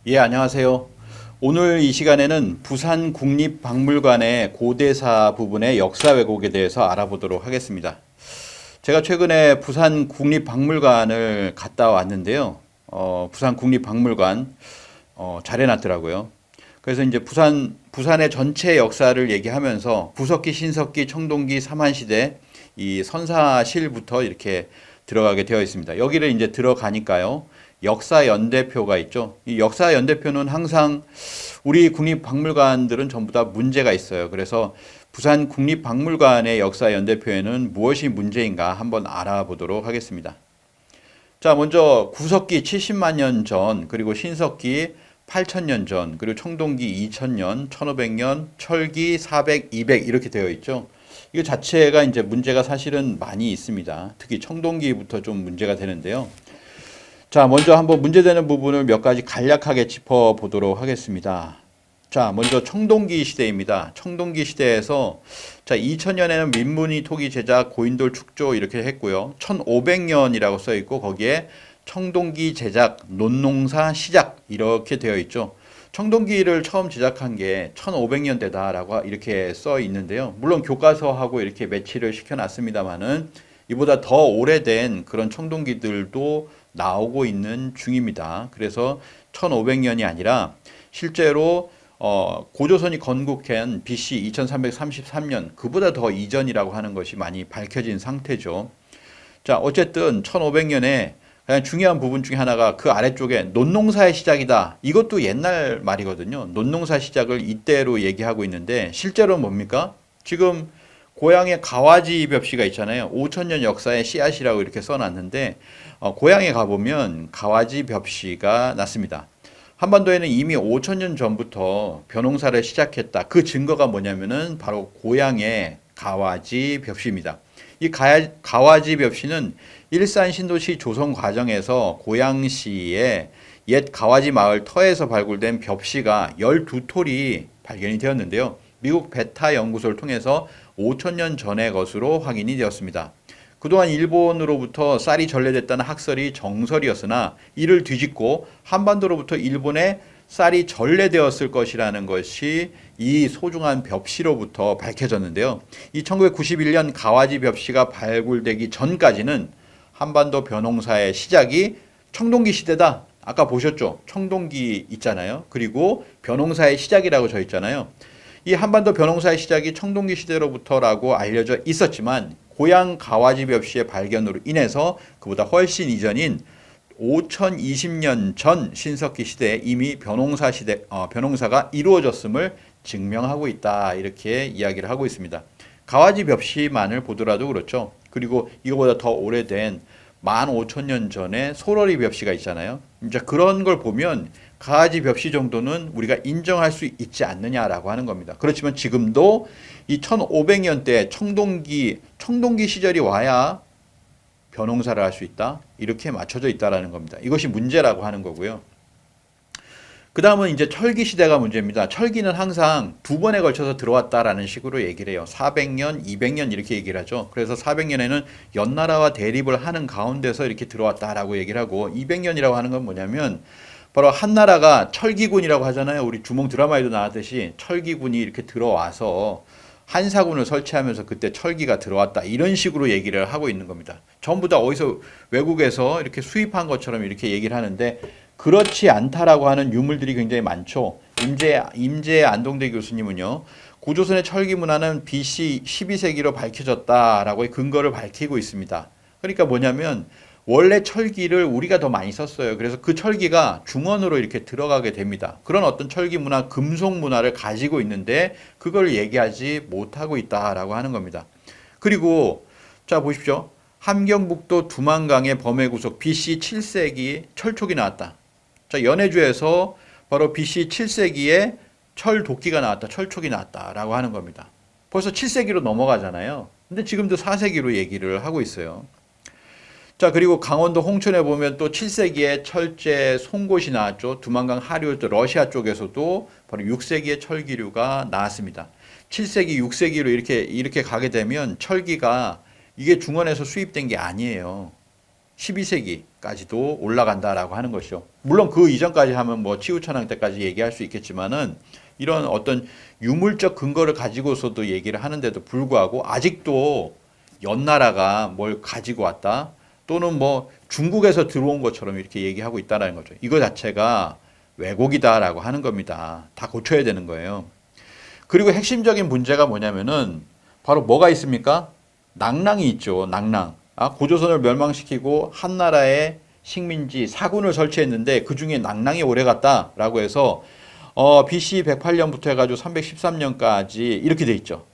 예, 안녕하세요. 오늘 이 시간에는 부산국립박물관의 고대사 부분의 역사 왜곡에 대해서 알아보도록 하겠습니다. 제가 최근에 부산국립박물관을 갔다 왔는데요. 부산국립박물관 잘 해놨더라고요. 그래서 이제 부산의 전체 역사를 얘기하면서 구석기, 신석기, 청동기, 삼한시대 이 선사실부터 이렇게 들어가게 되어 있습니다. 여기를 이제 들어가니까요. 역사 연대표가 있죠. 이 역사 연대표는 항상 우리 국립박물관들은 전부 다 문제가 있어요. 그래서 부산 국립박물관의 역사 연대표에는 무엇이 문제인가 한번 알아보도록 하겠습니다. 자, 먼저 구석기 70만 년 전, 그리고 신석기 8,000년 전, 그리고 청동기 2000년, 1500년, 철기 400, 200 이렇게 되어 있죠. 이거 자체가 이제 문제가 사실은 많이 있습니다. 특히 청동기부터 좀 문제가 되는데요. 자, 먼저 한번 문제되는 부분을 몇 가지 간략하게 짚어보도록 하겠습니다. 자, 먼저 청동기 시대입니다. 청동기 시대에서 자, 2000년에는 민문이 토기 제작, 고인돌 축조 이렇게 했고요. 1500년이라고 써 있고 거기에 청동기 제작, 논농사 시작 이렇게 되어 있죠. 청동기를 처음 제작한 게 1500년대다라고 이렇게 써 있는데요. 물론 교과서하고 이렇게 매치를 시켜놨습니다만은 이보다 더 오래된 그런 청동기들도 나오고 있는 중입니다. 그래서 1500년이 아니라 실제로 고조선이 건국한 BC 2333년 그보다 더 이전이라고 하는 것이 많이 밝혀진 상태죠. 자, 어쨌든 1500년에 가장 중요한 부분 중에 하나가 그 아래쪽에 논농사의 시작이다. 이것도 옛날 말이거든요. 논농사 시작을 이때로 얘기하고 있는데 실제로 뭡니까? 지금 고향에 가와지 벽시가 있잖아요. 5000년 역사의 씨앗이라고 이렇게 써놨는데 고향에 가보면 가와지 벽시가 났습니다. 한반도에는 이미 5000년 전부터 벼농사를 시작했다. 그 증거가 뭐냐면은 바로 고향의 가와지 벽시입니다. 이 가와지 벽시는 일산 신도시 조성 과정에서 고양시의 옛 가와지 마을 터에서 발굴된 벽시가 12톨이 발견이 되었는데요. 미국 베타 연구소를 통해서 5000년 전의 것으로 확인이 되었습니다. 그동안 일본으로부터 쌀이 전래됐다는 학설이 정설이었으나 이를 뒤집고 한반도로부터 일본에 쌀이 전래되었을 것이라는 것이 이 소중한 벽시로부터 밝혀졌는데요. 이 1991년 가와지 벽시가 발굴되기 전까지는 한반도 벼농사의 시작이 청동기 시대다. 아까 보셨죠? 청동기 있잖아요. 그리고 벼농사의 시작이라고 저 있잖아요. 이 한반도 벼농사의 시작이 청동기 시대로부터라고 알려져 있었지만 고향 가와지 벽시의 발견으로 인해서 그보다 훨씬 이전인 5020년 전 신석기 시대에 이미 벼농사가 이루어졌음을 증명하고 있다. 이렇게 이야기를 하고 있습니다. 가와지 벽시만을 보더라도 그렇죠. 그리고 이거보다 더 오래된 15,000년 전에 소러리 벽시가 있잖아요. 이제 그런 걸 보면 가와지 벽시 정도는 우리가 인정할 수 있지 않느냐라고 하는 겁니다. 그렇지만 지금도 이 1500년대 청동기 시절이 와야 벼농사를 할 수 있다. 이렇게 맞춰져 있다라는 겁니다. 이것이 문제라고 하는 거고요. 그 다음은 이제 철기 시대가 문제입니다. 철기는 항상 두 번에 걸쳐서 들어왔다라는 식으로 얘기를 해요. 400년, 200년 이렇게 얘기를 하죠. 그래서 400년에는 연나라와 대립을 하는 가운데서 이렇게 들어왔다라고 얘기를 하고 200년이라고 하는 건 뭐냐면 바로 한나라가 철기군이라고 하잖아요. 우리 주몽 드라마에도 나왔듯이 철기군이 이렇게 들어와서 한사군을 설치하면서 그때 철기가 들어왔다. 이런 식으로 얘기를 하고 있는 겁니다. 전부 다 어디서 외국에서 이렇게 수입한 것처럼 이렇게 얘기를 하는데 그렇지 않다라고 하는 유물들이 굉장히 많죠. 임재 안동대 교수님은요. 고조선의 철기 문화는 BC 12세기로 밝혀졌다라고의 근거를 밝히고 있습니다. 그러니까 뭐냐면 원래 철기를 우리가 더 많이 썼어요. 그래서 그 철기가 중원으로 이렇게 들어가게 됩니다. 그런 어떤 철기 문화, 금속 문화를 가지고 있는데 그걸 얘기하지 못하고 있다라고 하는 겁니다. 그리고 자 보십시오. 함경북도 두만강의 범해구석 BC 7세기 철촉이 나왔다. 자, 연해주에서 바로 BC 7세기에 철도끼가 나왔다, 철촉이 나왔다라고 하는 겁니다. 벌써 7세기로 넘어가잖아요. 근데 지금도 4세기로 얘기를 하고 있어요. 자, 그리고 강원도 홍천에 보면 또 7세기에 철제 송곳이 나왔죠. 두만강 하류, 러시아 쪽에서도 바로 6세기에 철기류가 나왔습니다. 7세기, 6세기로 이렇게 가게 되면 철기가 이게 중원에서 수입된 게 아니에요. 12세기까지도 올라간다라고 하는 것이죠. 물론 그 이전까지 하면 뭐 치우천왕 때까지 얘기할 수 있겠지만은 이런 어떤 유물적 근거를 가지고서도 얘기를 하는데도 불구하고 아직도 연나라가 뭘 가지고 왔다 또는 뭐 중국에서 들어온 것처럼 이렇게 얘기하고 있다는 거죠. 이거 자체가 왜곡이다라고 하는 겁니다. 다 고쳐야 되는 거예요. 그리고 핵심적인 문제가 뭐냐면은 바로 뭐가 있습니까? 낭랑이 있죠. 낭랑. 고조선을 멸망시키고 한나라의 식민지 사군을 설치했는데 그 중에 낭랑이 오래 갔다라고 해서 BC 108년부터 해가지고 313년까지 이렇게 돼 있죠.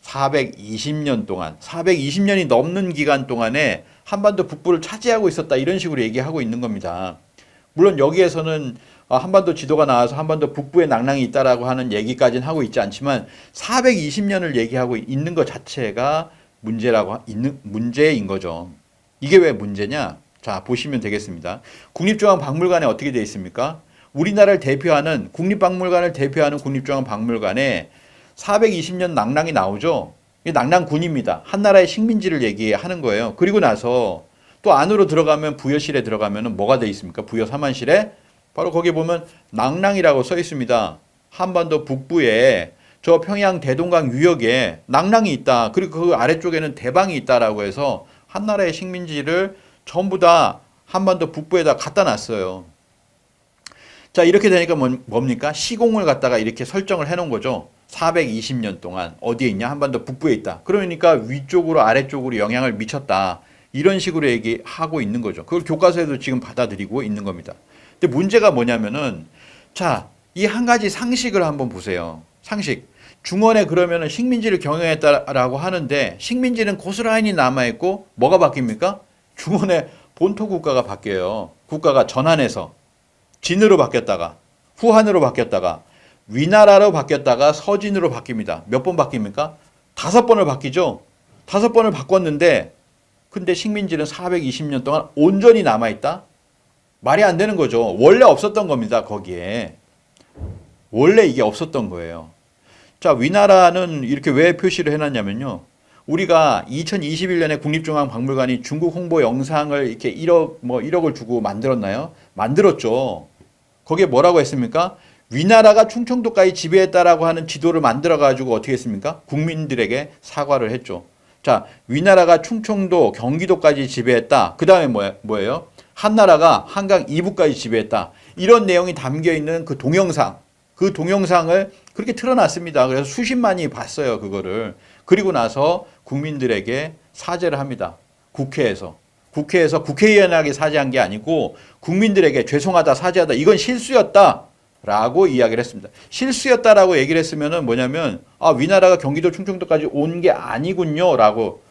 420년 동안, 420년이 넘는 기간 동안에 한반도 북부를 차지하고 있었다 이런 식으로 얘기하고 있는 겁니다. 물론 여기에서는 한반도 지도가 나와서 한반도 북부에 낭랑이 있다라고 하는 얘기까지는 하고 있지 않지만 420년을 얘기하고 있는 것 자체가 문제인 거죠. 이게 왜 문제냐? 자, 보시면 되겠습니다. 국립중앙박물관에 어떻게 되어 있습니까? 우리나라를 대표하는 국립박물관을 대표하는 국립중앙박물관에 420년 낭랑이 나오죠. 이게 낭랑군입니다. 한나라의 식민지를 얘기하는 거예요. 그리고 나서 또 안으로 들어가면 부여실에 들어가면 뭐가 되어 있습니까? 부여 사만실에 바로 거기 보면 낭랑이라고 써 있습니다. 한반도 북부에 저 평양 대동강 유역에 낭랑이 있다. 그리고 그 아래쪽에는 대방이 있다라고 해서 한나라의 식민지를 전부 다 한반도 북부에다 갖다 놨어요. 자, 이렇게 되니까 뭡니까? 시공을 갖다가 이렇게 설정을 해놓은 거죠. 420년 동안 어디에 있냐? 한반도 북부에 있다. 그러니까 위쪽으로 아래쪽으로 영향을 미쳤다. 이런 식으로 얘기하고 있는 거죠. 그걸 교과서에도 지금 받아들이고 있는 겁니다. 근데 문제가 뭐냐면은 자, 이 한 가지 상식을 한번 보세요. 상식. 중원에 그러면은 식민지를 경영했다라고 하는데 식민지는 고스란히 남아있고 뭐가 바뀝니까? 중원의 본토 국가가 바뀌어요. 국가가 전한에서 진으로 바뀌었다가 후한으로 바뀌었다가 위나라로 바뀌었다가 서진으로 바뀝니다. 몇 번 바뀝니까? 5번을 바뀌죠. 5번을 바꿨는데 근데 식민지는 420년 동안 온전히 남아있다? 말이 안 되는 거죠. 원래 없었던 겁니다. 거기에. 원래 이게 없었던 거예요. 자, 위나라는 이렇게 왜 표시를 해놨냐면요. 우리가 2021년에 국립중앙박물관이 중국 홍보 영상을 이렇게 1억을 주고 만들었나요? 만들었죠. 거기에 뭐라고 했습니까? 위나라가 충청도까지 지배했다라고 하는 지도를 만들어가지고 어떻게 했습니까? 국민들에게 사과를 했죠. 자, 위나라가 충청도, 경기도까지 지배했다. 그 다음에 뭐예요? 한나라가 한강 이북까지 지배했다. 이런 내용이 담겨 있는 그 동영상을 그렇게 틀어놨습니다. 그래서 수십만이 봤어요, 그거를. 그리고 나서 국민들에게 사죄를 합니다. 국회에서 국회의원에게 사죄한 게 아니고 국민들에게 죄송하다, 사죄하다, 이건 실수였다. 라고 이야기를 했습니다. 실수였다라고 얘기를 했으면은 뭐냐면, 위나라가 경기도 충청도까지 온 게 아니군요. 라고.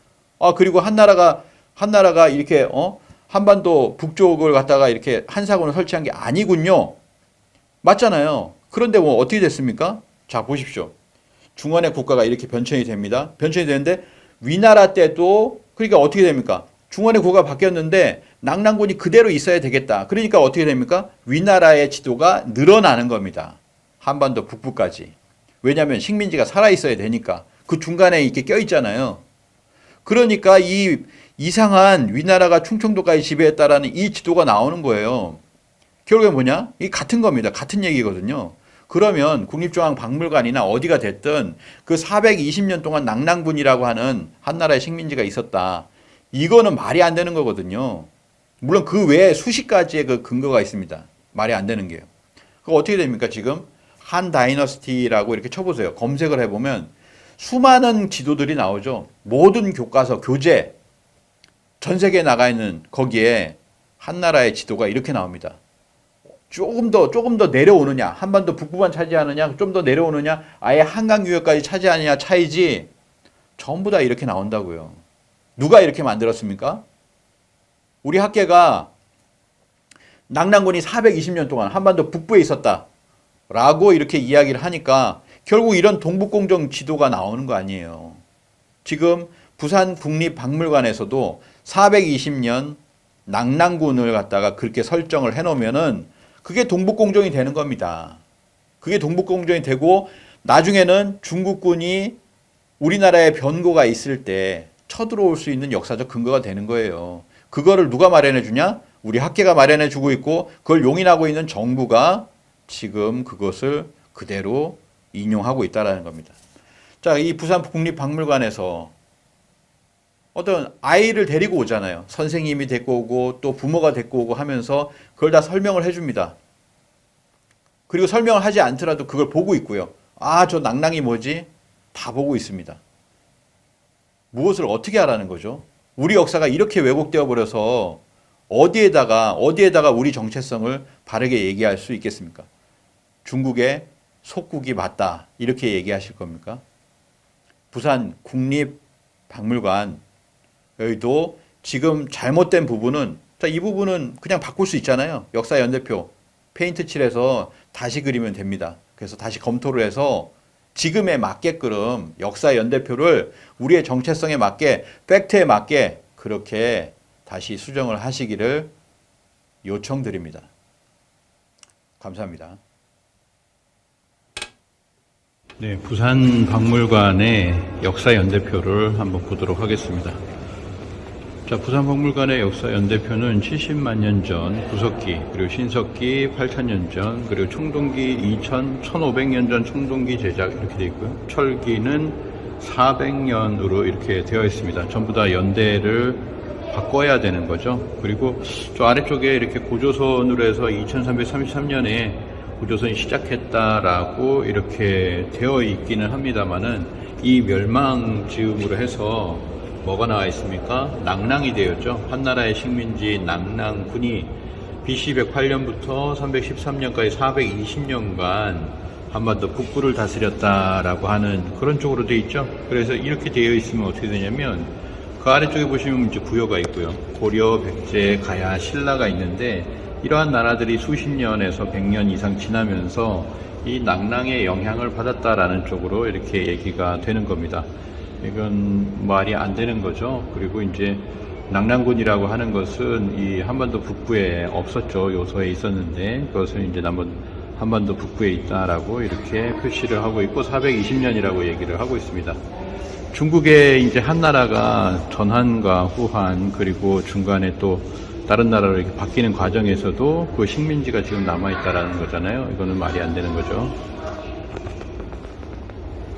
그리고 한나라가 이렇게, 한반도 북쪽을 갖다가 이렇게 한사군을 설치한 게 아니군요. 맞잖아요. 그런데 뭐 어떻게 됐습니까? 자, 보십시오. 중원의 국가가 이렇게 변천이 됩니다. 변천이 되는데 위나라 때도 그러니까 어떻게 됩니까? 중원의 국가가 바뀌었는데 낭랑군이 그대로 있어야 되겠다. 그러니까 어떻게 됩니까? 위나라의 지도가 늘어나는 겁니다. 한반도 북부까지. 왜냐하면 식민지가 살아있어야 되니까. 그 중간에 이렇게 껴있잖아요. 그러니까 이 이상한 위나라가 충청도까지 지배했다라는 이 지도가 나오는 거예요. 결국에 뭐냐? 이 같은 겁니다. 같은 얘기거든요. 그러면 국립중앙박물관이나 어디가 됐든 그 420년 동안 낭랑군이라고 하는 한나라의 식민지가 있었다. 이거는 말이 안 되는 거거든요. 물론 그 외에 수십 가지의 그 근거가 있습니다. 말이 안 되는 게요. 그거 어떻게 됩니까? 지금 한 다이너스티라고 이렇게 쳐보세요. 검색을 해보면 수많은 지도들이 나오죠. 모든 교과서, 교재, 전 세계에 나가 있는 거기에 한나라의 지도가 이렇게 나옵니다. 조금 더 내려오느냐, 한반도 북부만 차지하느냐, 좀 더 내려오느냐, 아예 한강 유역까지 차지하느냐 차이지 전부 다 이렇게 나온다고요. 누가 이렇게 만들었습니까? 우리 학계가 낭랑군이 420년 동안 한반도 북부에 있었다라고 이렇게 이야기를 하니까 결국 이런 동북공정 지도가 나오는 거 아니에요. 지금 부산국립박물관에서도 420년 낭랑군을 갖다가 그렇게 설정을 해놓으면은 그게 동북공정이 되는 겁니다. 그게 동북공정이 되고 나중에는 중국군이 우리나라에 변고가 있을 때 쳐들어올 수 있는 역사적 근거가 되는 거예요. 그거를 누가 마련해 주냐? 우리 학계가 마련해 주고 있고 그걸 용인하고 있는 정부가 지금 그것을 그대로 인용하고 있다라는 겁니다. 자, 이 부산 국립박물관에서 어떤 아이를 데리고 오잖아요. 선생님이 데리고 오고 또 부모가 데리고 오고 하면서 그걸 다 설명을 해줍니다. 그리고 설명을 하지 않더라도 그걸 보고 있고요. 아, 저 낭낭이 뭐지? 다 보고 있습니다. 무엇을 어떻게 하라는 거죠? 우리 역사가 이렇게 왜곡되어 버려서 어디에다가 우리 정체성을 바르게 얘기할 수 있겠습니까? 중국의 속국이 맞다 이렇게 얘기하실 겁니까? 부산 국립박물관 여기도 지금 잘못된 부분은 자, 이 부분은 그냥 바꿀 수 있잖아요. 역사 연대표 페인트 칠해서 다시 그리면 됩니다. 그래서 다시 검토를 해서 지금에 맞게끔 역사 연대표를 우리의 정체성에 맞게 팩트에 맞게 그렇게 다시 수정을 하시기를 요청드립니다. 감사합니다. 네, 부산 박물관의 역사 연대표를 한번 보도록 하겠습니다. 자, 부산 박물관의 역사 연대표는 70만 년 전 구석기, 그리고 신석기 8,000년 전, 그리고 청동기 1,500년 전 청동기 제작 이렇게 되어 있고요. 철기는 400년으로 이렇게 되어 있습니다. 전부 다 연대를 바꿔야 되는 거죠. 그리고 저 아래쪽에 이렇게 고조선으로 해서 2333년에 고조선이 시작했다라고 이렇게 되어 있기는 합니다만은 이 멸망지음으로 해서 뭐가 나와 있습니까? 낭랑이 되었죠. 한나라의 식민지 낭랑군이 BC 108년부터 313년까지 420년간 한반도 북부를 다스렸다라고 하는 그런 쪽으로 되어 있죠. 그래서 이렇게 되어 있으면 어떻게 되냐면 그 아래쪽에 보시면 이제 부여가 있고요. 고려, 백제, 가야, 신라가 있는데 이러한 나라들이 수십 년에서 100년 이상 지나면서 이 낭랑의 영향을 받았다라는 쪽으로 이렇게 얘기가 되는 겁니다. 이건 말이 안 되는 거죠. 그리고 이제 낭랑군이라고 하는 것은 이 한반도 북부에 없었죠. 요소에 있었는데 그것은 이제 한반도 북부에 있다라고 이렇게 표시를 하고 있고 420년이라고 얘기를 하고 있습니다. 중국의 이제 한나라가 전한과 후한 그리고 중간에 또 다른 나라로 이렇게 바뀌는 과정에서도 그 식민지가 지금 남아있다라는 거잖아요. 이거는 말이 안 되는 거죠.